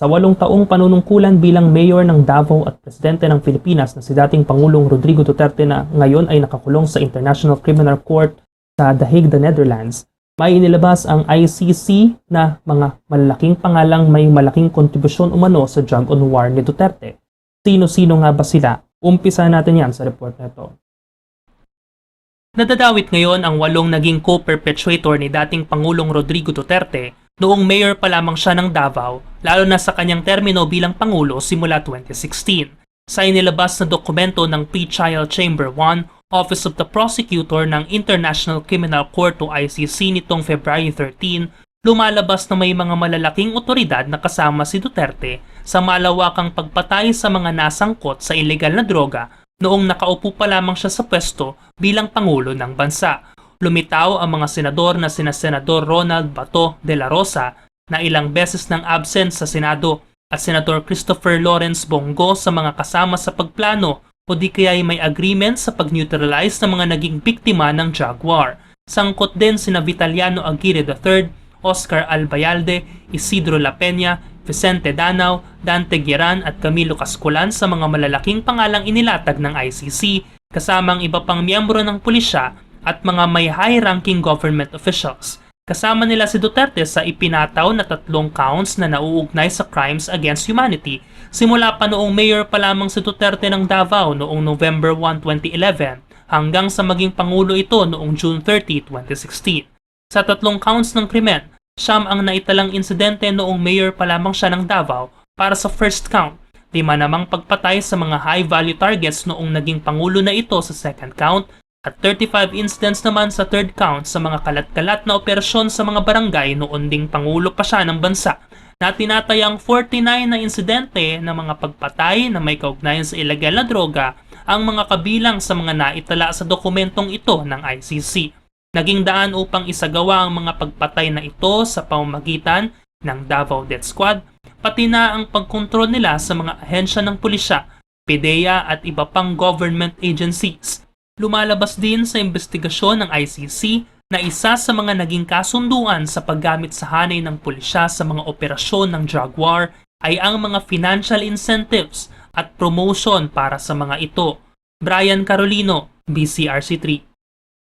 Sa 8 taong panunungkulan bilang mayor ng Davao at presidente ng Pilipinas na si dating Pangulong Rodrigo Duterte na ngayon ay nakakulong sa International Criminal Court sa The Hague, the Netherlands, may inilabas ang ICC na mga malalaking pangalang may malaking kontribusyon umano sa drug on war ni Duterte. Sino-sino nga ba sila? Umpisa natin yan sa report na ito. Nadadawit ngayon ang 8 naging co-perpetuator ni dating Pangulong Rodrigo Duterte noong mayor pa lamang siya ng Davao, lalo na sa kanyang termino bilang Pangulo simula 2016. Sa inilabas na dokumento ng Pre-Trial Chamber 1, Office of the Prosecutor ng International Criminal Court o ICC nitong February 13, lumalabas na may mga malalaking otoridad na kasama si Duterte sa malawakang pagpatay sa mga nasangkot sa ilegal na droga noong nakaupo pa lamang siya sa pwesto bilang Pangulo ng bansa. Lumitaw ang mga senador na sina Senador Ronald Bato de la Rosa na ilang beses nang absent sa Senado at Senador Christopher Lawrence Bongo sa mga kasama sa pagplano o di kaya'y may agreement sa pag-neutralize ng mga naging biktima ng drug war. Sangkot din sina Vitaliano Aguirre III, Oscar Albayalde, Isidro La Peña, Vicente Danao, Dante Gueran at Camilo Cascolan sa mga malalaking pangalang inilatag ng ICC, kasamang iba pang miyembro ng pulisya at mga may high-ranking government officials. Kasama nila si Duterte sa ipinataw na 3 counts na nauugnay sa crimes against humanity simula pa noong mayor pa lamang si Duterte ng Davao noong November 1, 2011 hanggang sa maging Pangulo ito noong June 30, 2016. Sa 3 counts ng krimen, siyam ang naitalang insidente noong mayor pa lamang siya ng Davao para sa first count, 5 namang pagpatay sa mga high-value targets noong naging Pangulo na ito sa second count, at 35 incidents naman sa third count sa mga kalat-kalat na operasyon sa mga barangay noon ding Pangulo pa siya ng bansa, na tinatayang 49 na insidente ng mga pagpatay na may kaugnayan sa ilegal na droga ang mga kabilang sa mga naitala sa dokumentong ito ng ICC. Naging daan upang isagawa ang mga pagpatay na ito sa pamamagitan ng Davao Death Squad, pati na ang pagkontrol nila sa mga ahensya ng pulisya, PDEA at iba pang government agencies. Lumalabas din sa investigasyon ng ICC na isa sa mga naging kasunduan sa paggamit sa hanay ng pulisya sa mga operasyon ng drug war ay ang mga financial incentives at promotion para sa mga ito. Brian Carolino, BCRC3.